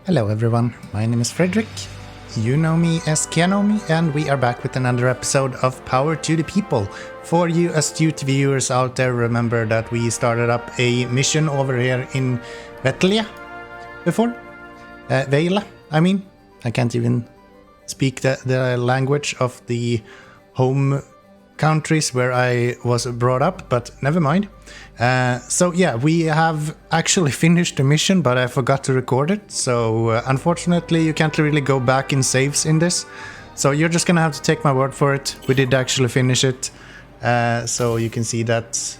Hello everyone, my name is Frederick. You know me as Keanomy, and we are back with another episode of Power to the People. For you astute viewers out there, remember that we started up a mission over here in Vetlia before. Veila, I can't even speak the language of the home countries where I was brought up, but never mind. So yeah, we have actually finished the mission, but I forgot to record it. So unfortunately, you can't really go back in saves in this. So you're just gonna have to take my word for it. We did actually finish it. So you can see that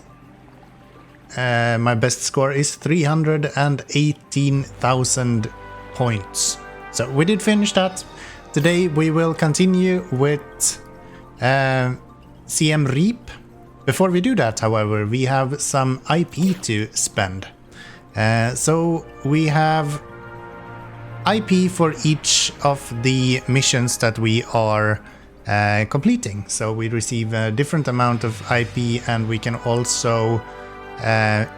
my best score is 318,000 points. So we did finish that. Today we will continue with CM Reap. Before we do that, however, we have some IP to spend. So we have IP for each of the missions that we are completing. So we receive a different amount of IP, and we can also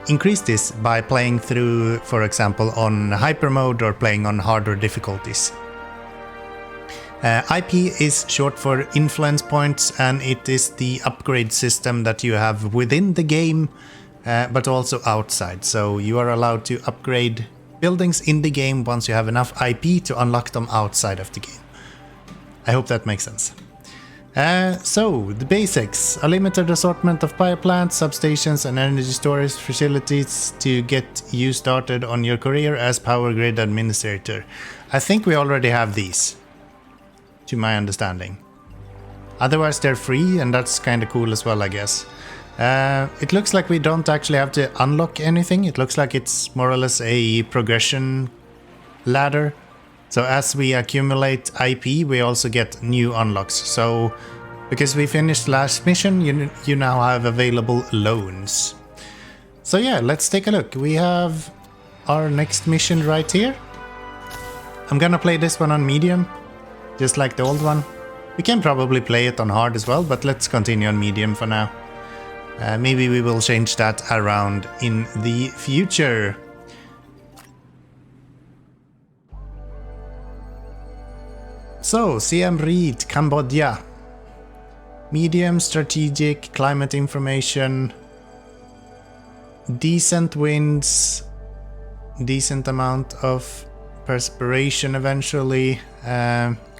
increase this by playing through, for example, on hyper mode or playing on harder difficulties. IP is short for influence points, and it is the upgrade system that you have within the game, but also outside. So you are allowed to upgrade buildings in the game once you have enough IP to unlock them outside of the game. I hope that makes sense. So, the basics. A limited assortment of power plants, substations and energy storage facilities to get you started on your career as power grid administrator. I think we already have these, to my understanding. Otherwise they're free, and that's kind of cool as well, I guess. It looks like we don't actually have to unlock anything. It looks like it's more or less a progression ladder. So as we accumulate IP, we also get new unlocks. So because we finished last mission, you now have available loans. So yeah, let's take a look. We have our next mission right here. I'm gonna play this one on medium, just like the old one. We can probably play it on hard as well, but let's continue on medium for now. Maybe we will change that around in the future. So, CM Reap, Cambodia. Medium, strategic, climate information. Decent winds. Decent amount of perspiration eventually.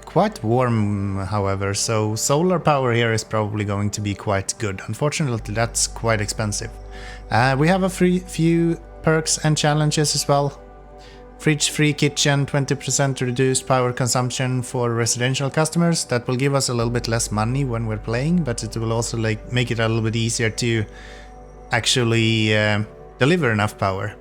Quite warm, however, so solar power here is probably going to be quite good. Unfortunately, that's quite expensive. We have a few perks and challenges as well. Fridge-free kitchen, 20% reduced power consumption for residential customers. That will give us a little bit less money when we're playing, but it will also make it a little bit easier to actually deliver enough power.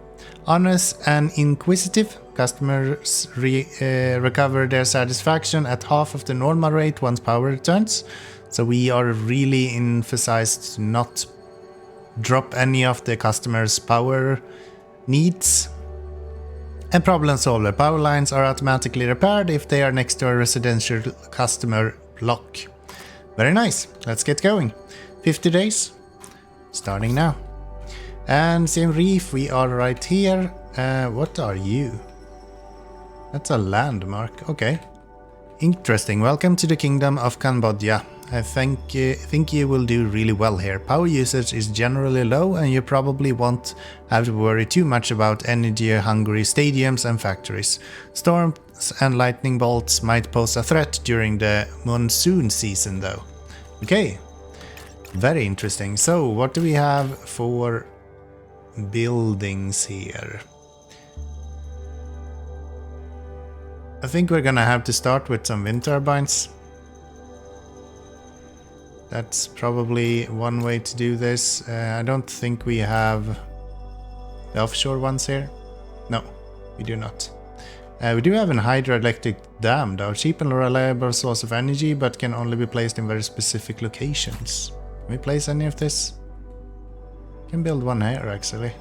Honest and inquisitive. Customers recover their satisfaction at half of the normal rate once power returns. So we are really emphasized to not drop any of the customers' power needs. And problem solver. Power lines are automatically repaired if they are next to a residential customer block. Very nice. Let's get going. 50 days. Starting now. And Siem Reap, we are right here. What are you? That's a landmark. Okay. Interesting. Welcome to the Kingdom of Cambodia. I think you will do really well here. Power usage is generally low, and you probably won't have to worry too much about energy-hungry stadiums and factories. Storms and lightning bolts might pose a threat during the monsoon season, though. Okay. Very interesting. So, what do we have for buildings here? I think we're gonna have to start with some wind turbines. That's probably one way to do this. I don't think we have the offshore ones here. No, we do not. We do have an hydroelectric dam, though. Cheap and reliable source of energy, but can only be placed in very specific locations. Can we place any of this? We can build one here, actually.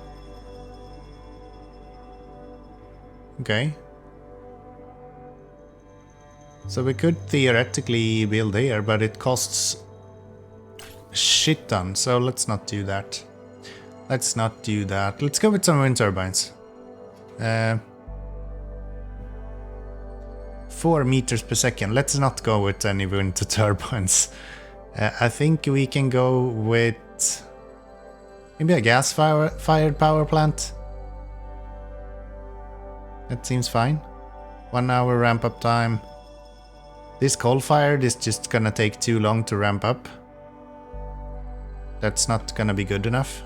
Okay. So we could theoretically build here, but it costs shit ton, so let's not do that. Let's not do that. Let's go with some wind turbines. 4 meters per second. Let's not go with any wind turbines. I think we can go with maybe a gas-fired power plant. That seems fine. 1 hour ramp-up time. This coal-fired is just gonna take too long to ramp up. That's not gonna be good enough.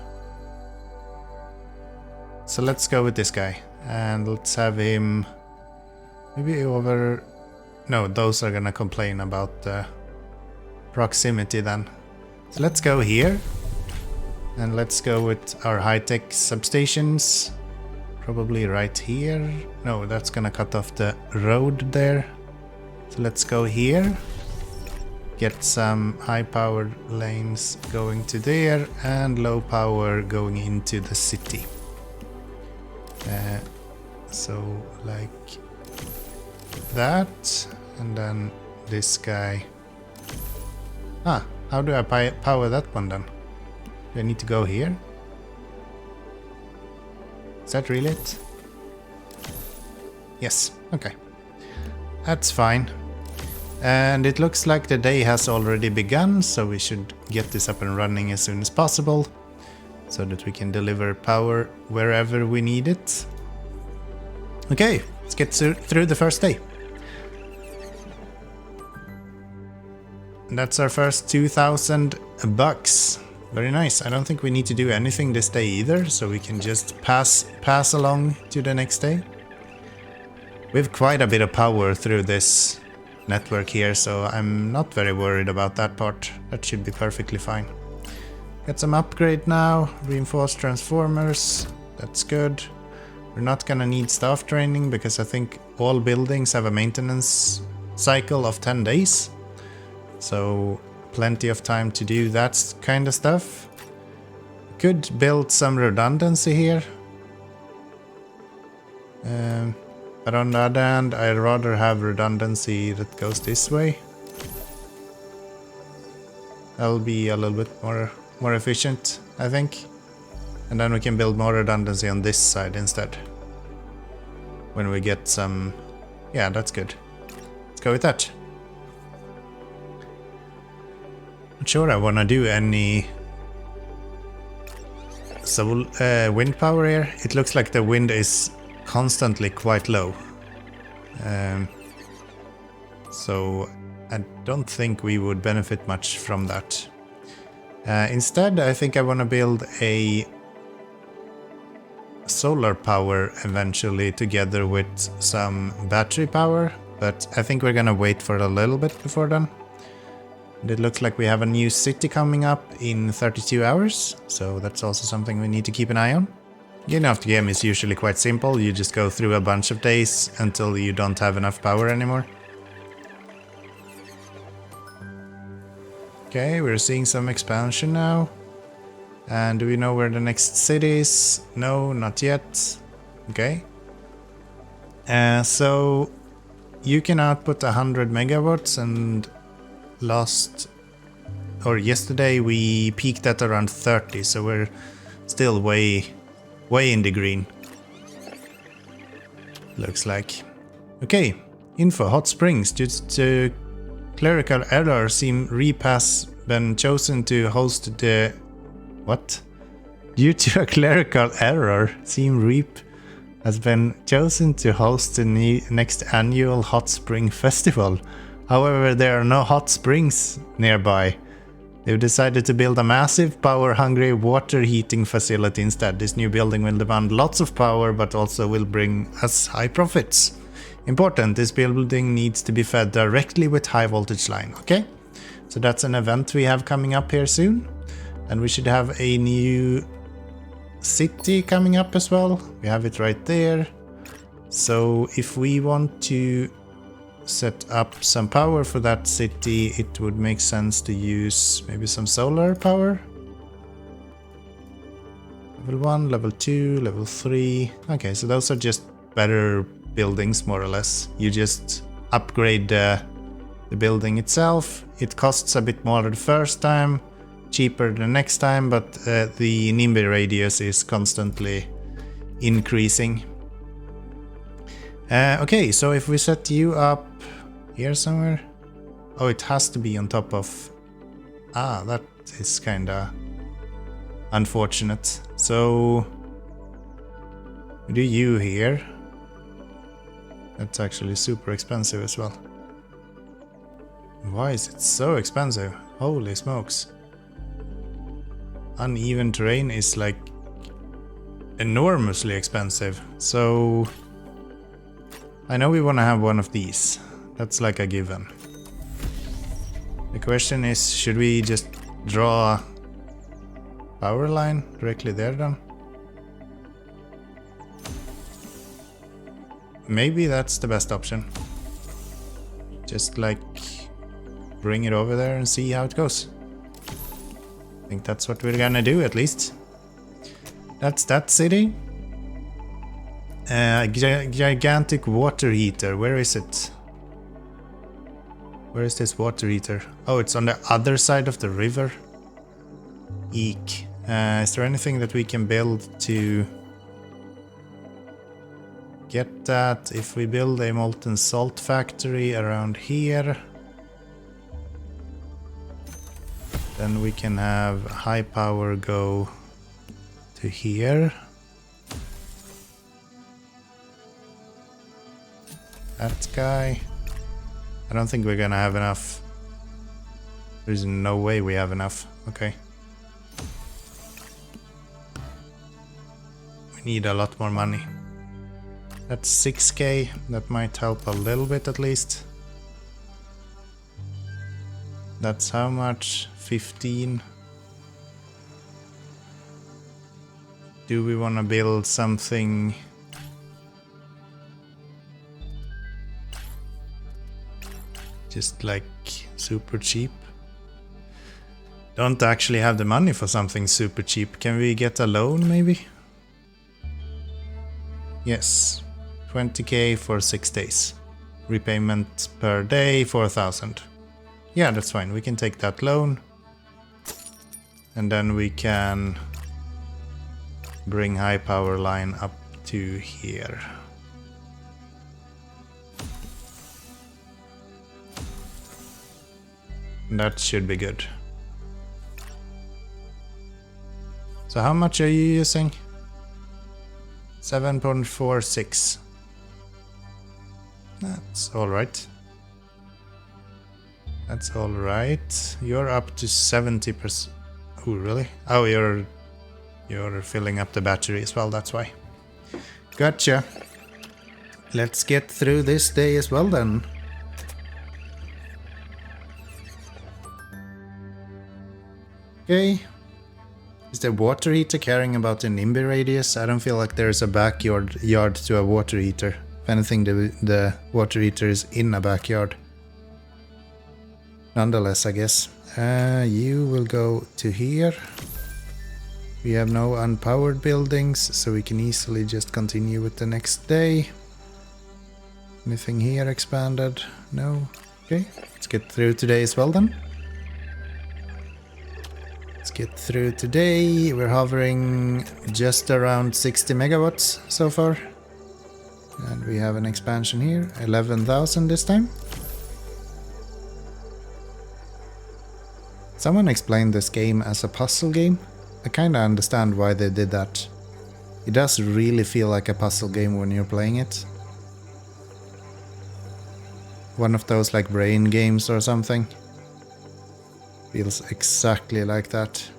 So let's go with this guy. And let's have him maybe over... No, those are gonna complain about the proximity then. So let's go here. And let's go with our high-tech substations. Probably right here. No, that's gonna cut off the road there. So let's go here. Get some high-powered lanes going to there and low power going into the city. So like that, and then this guy. Ah, how do I power that one then? Do I need to go here? Is that really it? Yes, okay. That's fine. And it looks like the day has already begun, so we should get this up and running as soon as possible, so that we can deliver power wherever we need it. Okay, let's get through the first day. And that's our first 2,000 bucks. Very nice. I don't think we need to do anything this day either, so we can just pass along to the next day. We have quite a bit of power through this network here, so I'm not very worried about that part. That should be perfectly fine. Get some upgrade now. Reinforced transformers. That's good. We're not gonna need staff training because I think all buildings have a maintenance cycle of 10 days. So plenty of time to do that kind of stuff. Could build some redundancy here. But on the other hand, I'd rather have redundancy that goes this way. That'll be a little bit more efficient, I think. And then we can build more redundancy on this side instead. When we get some... Yeah, that's good. Let's go with that. Not sure I want to do any wind power here. It looks like the wind is constantly quite low. So I don't think we would benefit much from that. Instead, I think I want to build a solar power eventually together with some battery power, but I think we're gonna wait for a little bit before then. And it looks like we have a new city coming up in 32 hours, so that's also something we need to keep an eye on. Getting off the game is usually quite simple. You just go through a bunch of days until you don't have enough power anymore. Okay, we're seeing some expansion now. And do we know where the next city is? No, not yet. Okay. So you can output 100 megawatts, and yesterday we peaked at around 30, so we're still way in the green. Looks like. Okay, info, hot springs. Due to clerical error, Seam Reap has been chosen to host the... What? Due to a clerical error, Seam Reap has been chosen to host the next annual Hot Spring Festival. However, there are no hot springs nearby. They've decided to build a massive, power-hungry water heating facility instead. This new building will demand lots of power, but also will bring us high profits. Important, this building needs to be fed directly with high voltage line, okay? So that's an event we have coming up here soon. And we should have a new city coming up as well. We have it right there. So if we want to set up some power for that city, it would make sense to use maybe some solar power. Level 1, level 2, level 3. Okay, so those are just better buildings, more or less. You just upgrade the building itself. It costs a bit more the first time, cheaper the next time, but the NIMBY radius is constantly increasing. Okay, so if we set you up here somewhere. Oh, it has to be on top of... Ah, that is kinda unfortunate. So... we do you here. That's actually super expensive as well. Why is it so expensive? Holy smokes. Uneven terrain is like enormously expensive. So I know we want to have one of these. That's like a given. The question is, should we just draw a power line directly there then? Maybe that's the best option. Just like bring it over there and see how it goes. I think that's what we're gonna do at least. That's that city. Gigantic water heater. Where is it? Where is this water heater? Oh, it's on the other side of the river. Eek. Is there anything that we can build to get that? If we build a molten salt factory around here, then we can have high power go to here. That guy. I don't think we're gonna have enough. There's no way we have enough. Okay. We need a lot more money. That's 6k. That might help a little bit at least. That's how much? 15. Do we want to build something? Just like super cheap? Don't actually have the money for something super cheap. Can we get a loan maybe? Yes. 20k for 6 days. Repayment per day 4,000. Yeah, that's fine. We can take that loan. And then we can bring high power line up to here. That should be good. So how much are you using? 7.46. That's alright. That's alright. You're up to 70%. Oh, really? Oh, you're filling up the battery as well, that's why. Gotcha. Let's get through this day as well then. Okay. Is the water heater caring about the NIMBY radius? I don't feel like there's a backyard to a water heater. If anything, the water heater is in a backyard. Nonetheless, I guess. You will go to here. We have no unpowered buildings, so we can easily just continue with the next day. Anything here expanded? No? Okay, let's get through today as well then. Let's get through today. We're hovering just around 60 megawatts so far. And we have an expansion here, 11,000 this time. Someone explained this game as a puzzle game. I kinda understand why they did that. It does really feel like a puzzle game when you're playing it. One of those like brain games or something. Feels exactly like that.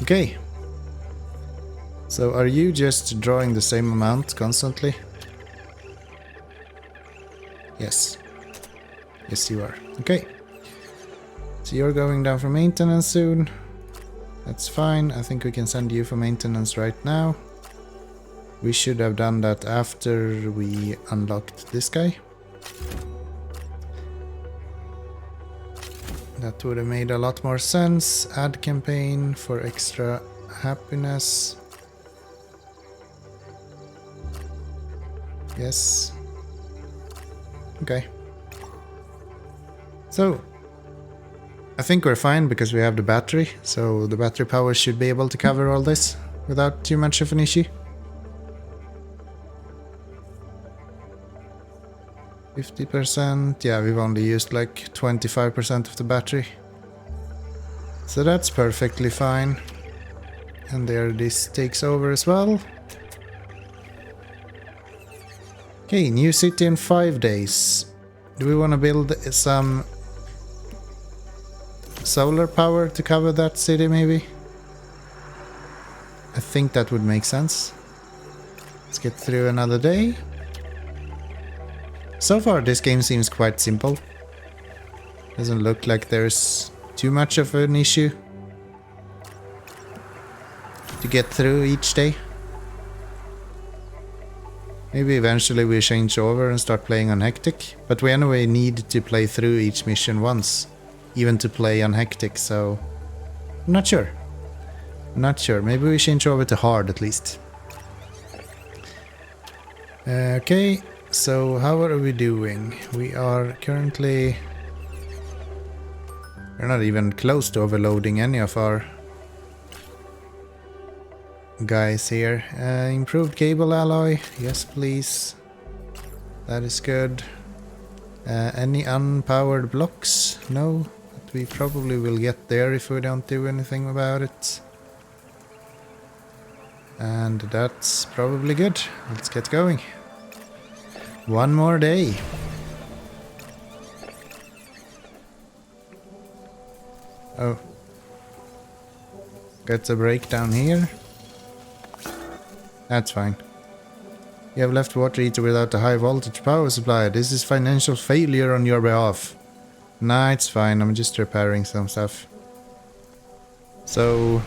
Okay. So are you just drawing the same amount constantly? Yes. Yes, you are. Okay. So you're going down for maintenance soon. That's fine. I think we can send you for maintenance right now. We should have done that after we unlocked this guy. That would have made a lot more sense. Add campaign for extra happiness. Yes. Okay. So, I think we're fine because we have the battery. So the battery power should be able to cover all this without too much of an issue. 50%. Yeah, we've only used like 25% of the battery. So that's perfectly fine. And there this takes over as well. Okay, new city in 5 days. Do we want to build some solar power to cover that city maybe? I think that would make sense. Let's get through another day. So far this game seems quite simple. Doesn't look like there's too much of an issue to get through each day. Maybe eventually we change over and start playing on hectic, but we anyway need to play through each mission once, even to play on hectic, so I'm not sure. Not sure. Maybe we change over to hard at least. Okay, so how are we doing? We are currently... We're not even close to overloading any of our guys here. Improved cable alloy. Yes, please. That is good. Any unpowered blocks? No, but we probably will get there if we don't do anything about it. And that's probably good. Let's get going. One more day. Oh. Got a breakdown here. That's fine. You have left water heater without a high voltage power supply. This is financial failure on your behalf. Nah, it's fine. I'm just repairing some stuff. So...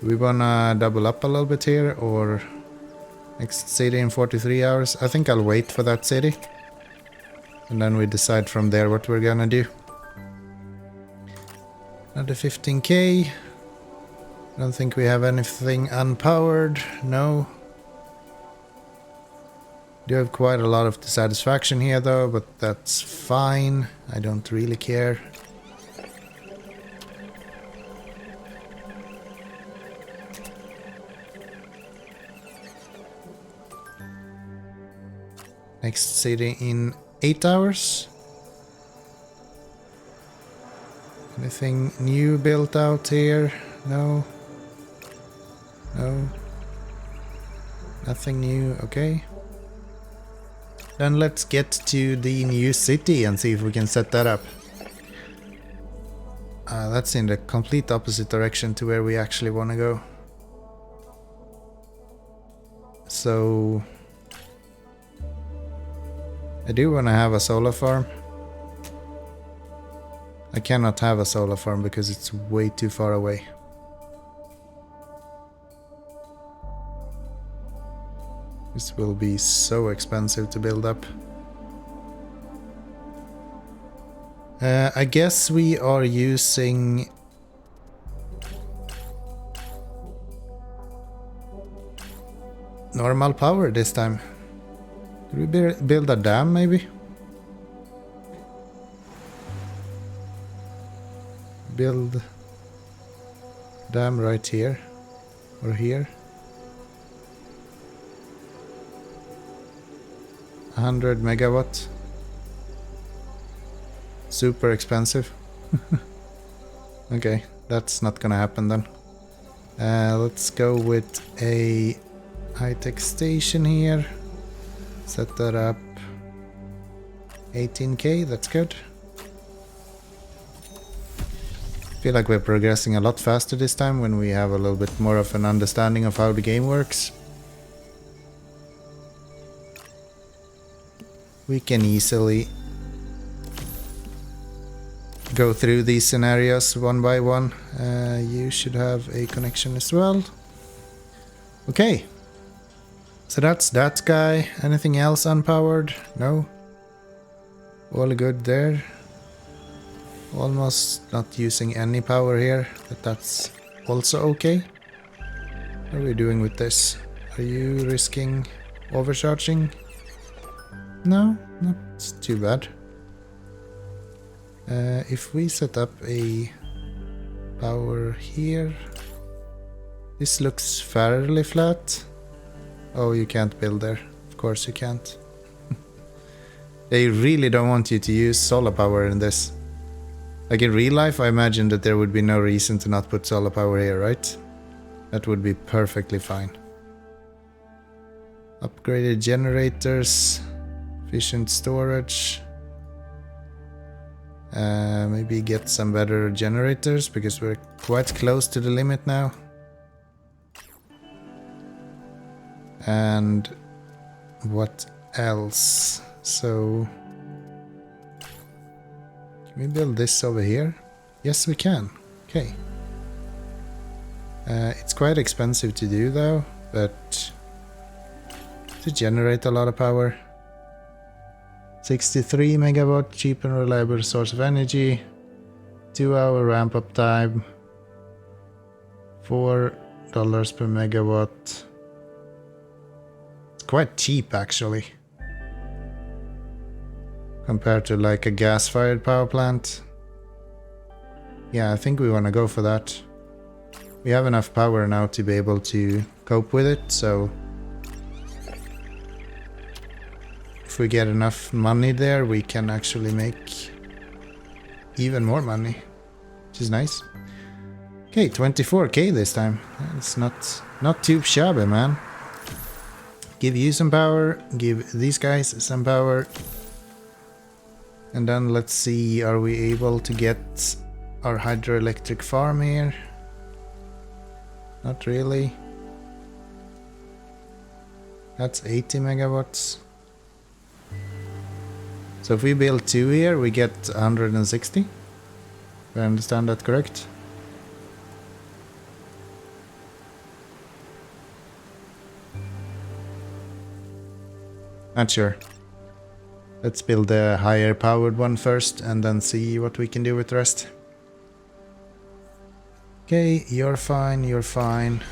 we wanna double up a little bit here, or next city in 43 hours? I think I'll wait for that city. And then we decide from there what we're gonna do. Another 15k. I don't think we have anything unpowered. No. Do have quite a lot of dissatisfaction here though, but that's fine. I don't really care. Next city in 8 hours. Anything new built out here? No. No. Nothing new. Okay. Then let's get to the new city and see if we can set that up. That's in the complete opposite direction to where we actually want to go. So... I do want to have a solar farm. I cannot have a solar farm because it's way too far away. This will be so expensive to build up. I guess we are using... normal power this time. Could we build a dam, maybe? Build dam right here. Or here. 100 megawatt. Super expensive. Okay, that's not gonna happen then. Let's go with a high-tech station here. Set that up. 18k, that's good. Feel like we're progressing a lot faster this time when we have a little bit more of an understanding of how the game works. We can easily go through these scenarios one by one. You should have a connection as well. Okay. So that's that guy. Anything else unpowered? No. All good there. Almost not using any power here, but that's also okay. What are we doing with this? Are you risking overcharging? No, not too bad. If we set up a power here, this looks fairly flat. Oh, you can't build there. course you can't. They really don't want you to use solar power in this. Like in real life, I imagine that there would be no reason to not put solar power here, right? That would be perfectly fine. Upgraded generators, efficient storage. Maybe get some better generators because we're quite close to the limit now. And what else? So can we build this over here? Yes, we can. Okay. It's quite expensive to do though, but to generate a lot of power. 63 megawatt, cheap and reliable source of energy. 2-hour ramp up time. $4 per megawatt. It's quite cheap actually. Compared to like a gas-fired power plant. Yeah, I think we want to go for that. We have enough power now to be able to cope with it, so if we get enough money there, we can actually make even more money, which is nice. Okay, 24k this time. It's not too shabby, man. Give you some power, give these guys some power. And then let's see, are we able to get our hydroelectric farm here? Not really. That's 80 megawatts. So if we build 2 here, we get 160. If I understand that correct? Not sure. Let's build a higher powered one first and then see what we can do with the rest. Okay, you're fine, you're fine.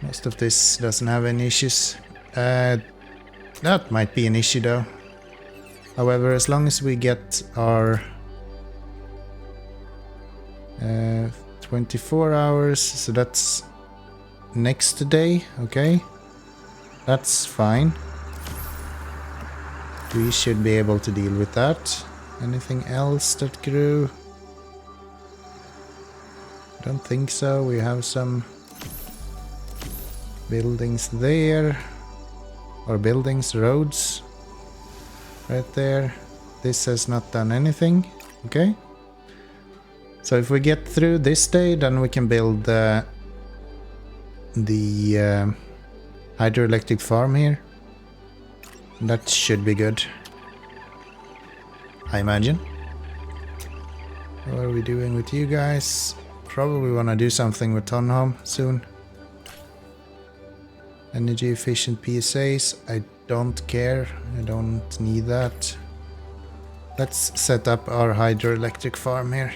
Most of this doesn't have any issues. That might be an issue though. However, as long as we get our 24 hours, so that's next day, okay? That's fine. We should be able to deal with that. Anything else that grew? I don't think so. We have some buildings there. Or buildings, roads. Right there. This has not done anything. Okay. So if we get through this day, then we can build the hydroelectric farm here. That should be good, I imagine. What are we doing with you guys? Probably want to do something with Tonholm soon. Energy efficient PSAs. I don't care. I don't need that. Let's set up our hydroelectric farm here.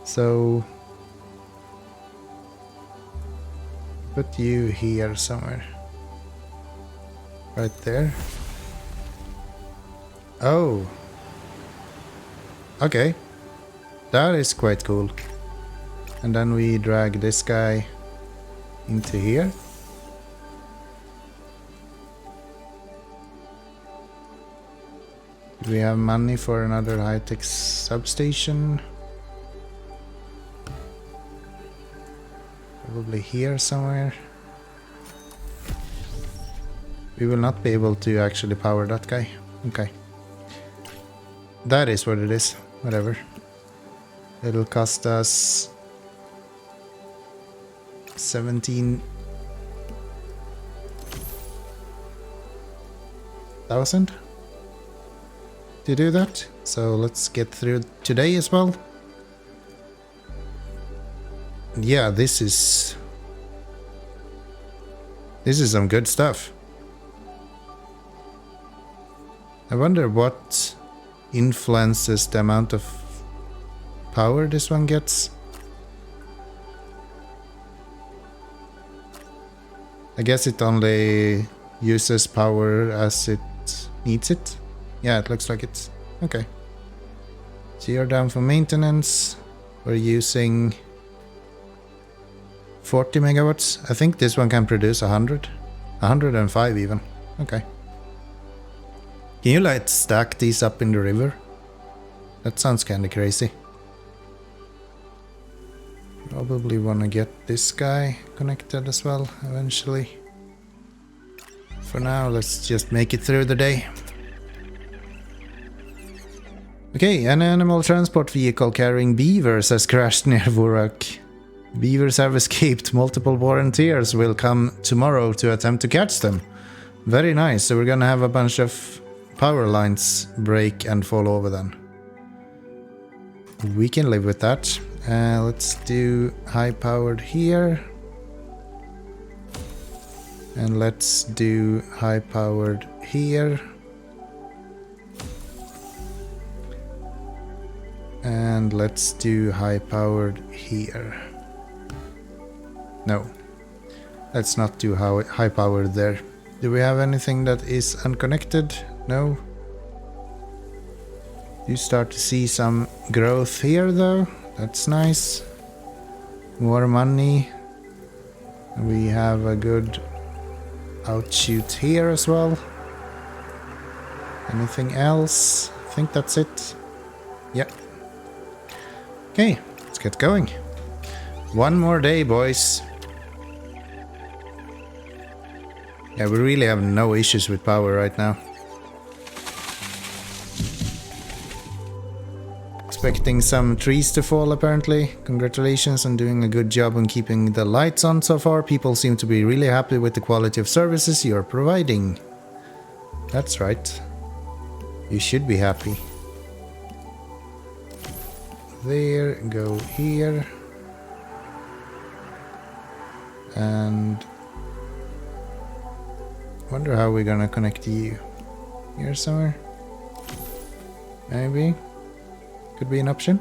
So put you here somewhere. Right there. Oh. Okay. That is quite cool. And then we drag this guy into here. Do we have money for another high-tech substation? Probably here somewhere. We will not be able to actually power that guy. Okay. That is what it is. Whatever. It'll cost us 17,000 to do that. So let's get through today as well. Yeah, this is some good stuff. I wonder what influences the amount of power this one gets. I guess it only uses power as it needs it. Yeah, it looks like it's okay. So you're down for maintenance. We're using 40 megawatts. I think this one can produce 100. 105 even. Okay. Can you like stack these up in the river? That sounds kinda crazy. Probably wanna get this guy connected as well eventually. For now, let's just make it through the day. Okay, an animal transport vehicle carrying beavers has crashed near Vurak. Beavers have escaped. Multiple volunteers will come tomorrow to attempt to catch them. Very nice, so we're gonna have a bunch of power lines break and fall over then. We can live with that. Let's do high powered here. And let's do high powered here. And let's do high powered here. No, let's not do high powered there. Do we have anything that is unconnected? No. You start to see some growth here though. That's nice. More money. We have a good outshoot here as well. Anything else? I think that's it. Yeah. Okay, let's get going. One more day, boys. Yeah, we really have no issues with power right now. Expecting some trees to fall apparently. Congratulations on doing a good job on keeping the lights on so far. People seem to be really happy with the quality of services you're providing. That's right. You should be happy. There, go here. And wonder how we're gonna connect you. Here somewhere? Maybe. Could be an option.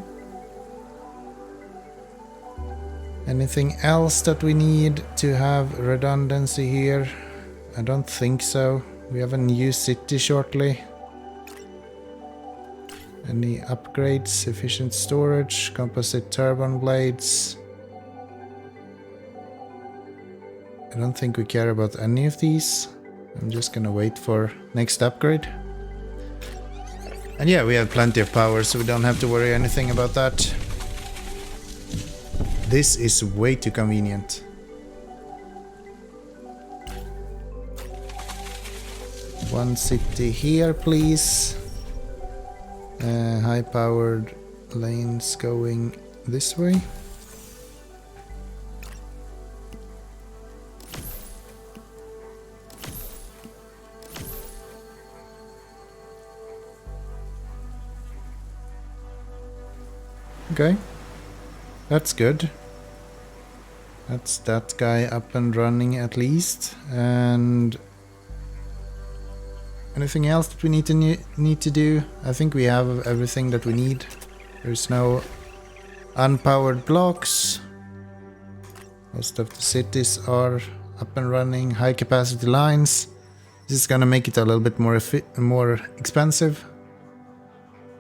Anything else that we need to have redundancy here? I don't think so. We have a new city shortly. Any upgrades? Efficient storage, composite turbine blades. I don't think we care about any of these. I'm just gonna wait for next upgrade. And yeah, we have plenty of power, so we don't have to worry anything about that. This is way too convenient. One city here, please. High-powered lanes going this way. Okay, that's good. That's that guy up and running at least. And anything else that we need to do? I think we have everything that we need. There's no unpowered blocks. Most of the cities are up and running. High capacity lines. This is gonna make it a little bit more expensive.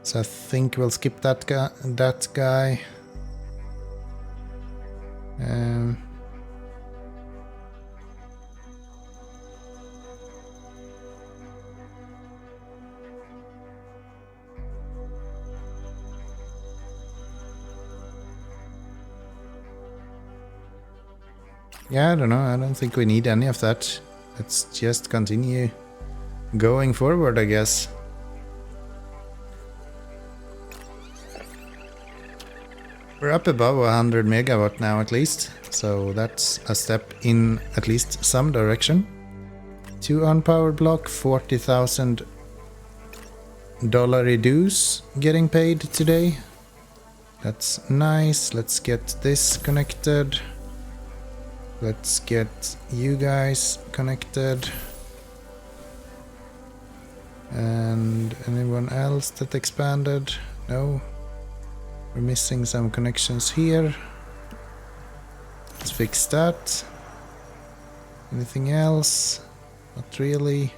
So I think we'll skip that guy. Yeah, I don't know. I don't think we need any of that. Let's just continue going forward, I guess. We're up above 100 megawatt now at least, so that's a step in at least some direction. 2 unpowered block, $40,000 dues getting paid today. That's nice. Let's get this connected. Let's get you guys connected. And anyone else that expanded? No. We're missing some connections here. Let's fix that. Anything else? Not really.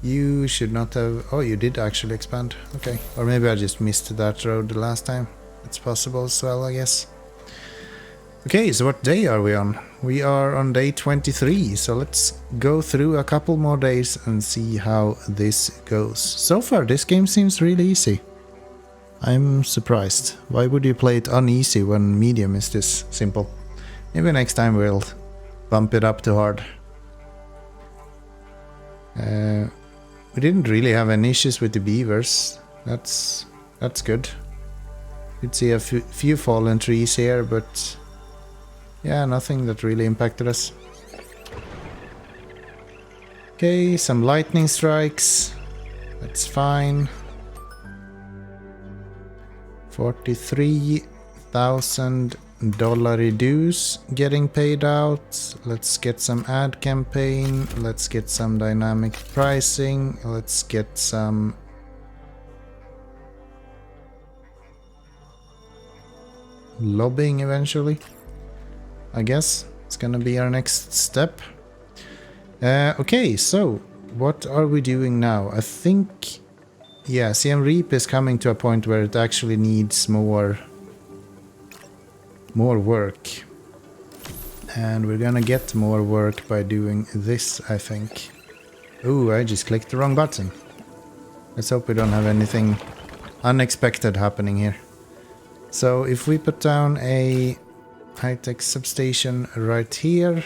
You should not have... Oh, you did actually expand. Okay. Or maybe I just missed that road the last time. It's possible as well, I guess. Okay, so what day are we on? We are on day 23, so let's go through a couple more days and see how this goes. So far, this game seems really easy. I'm surprised. Why would you play it uneasy when medium is this simple? Maybe next time we'll bump it up to hard. We didn't really have any issues with the beavers. That's good. You'd see a few fallen trees here, but yeah, nothing that really impacted us. Okay, some lightning strikes. That's fine. 43,000 $43,000 dues getting paid out. Let's get some ad campaign. Let's get some dynamic pricing. Let's get some lobbying eventually. I guess it's gonna be our next step. Okay, so what are we doing now? I think, yeah, CM Reap is coming to a point where it actually needs more work. And we're gonna get more work by doing this, I think. Ooh, I just clicked the wrong button. Let's hope we don't have anything unexpected happening here. So if we put down a high-tech substation right here,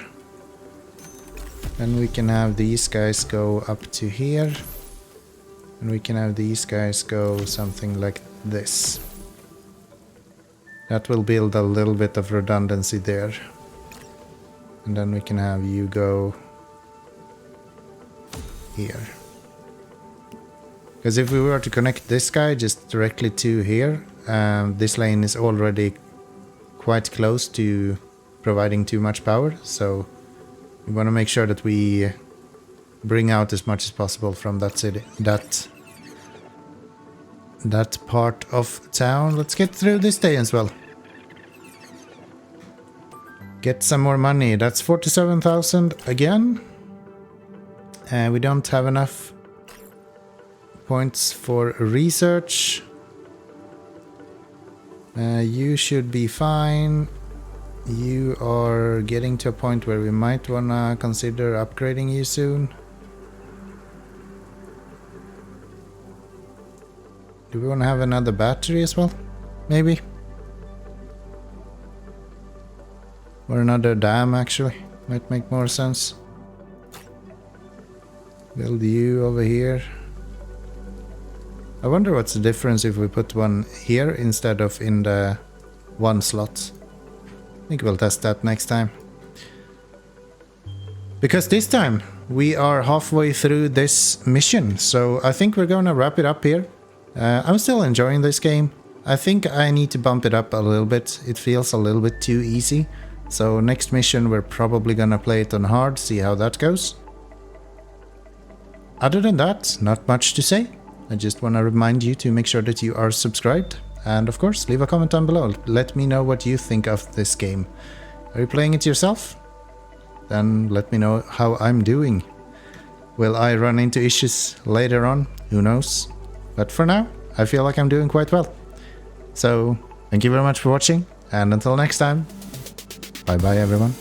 then we can have these guys go up to here. And we can have these guys go something like this. That will build a little bit of redundancy there. And then we can have you go here. Because if we were to connect this guy just directly to here, this lane is already quite close to providing too much power. So we want to make sure that we bring out as much as possible from that city, that part of town. Let's get through this day as well. Get some more money. That's 47,000 again. We don't have enough points for research. You should be fine. You are getting to a point where we might wanna consider upgrading you soon. Do we wanna have another battery as well? Maybe. Or another dam, actually. Might make more sense. Build you over here. I wonder what's the difference if we put one here instead of in the one slot. I think we'll test that next time. Because this time we are halfway through this mission, so I think we're gonna wrap it up here. I'm still enjoying this game. I think I need to bump it up a little bit. It feels a little bit too easy. So next mission we're probably gonna play it on hard, see how that goes. Other than that, not much to say. I just want to remind you to make sure that you are subscribed. And of course, leave a comment down below. Let me know what you think of this game. Are you playing it yourself? Then let me know how I'm doing. Will I run into issues later on? Who knows? But for now, I feel like I'm doing quite well. So, thank you very much for watching. And until next time, bye bye everyone.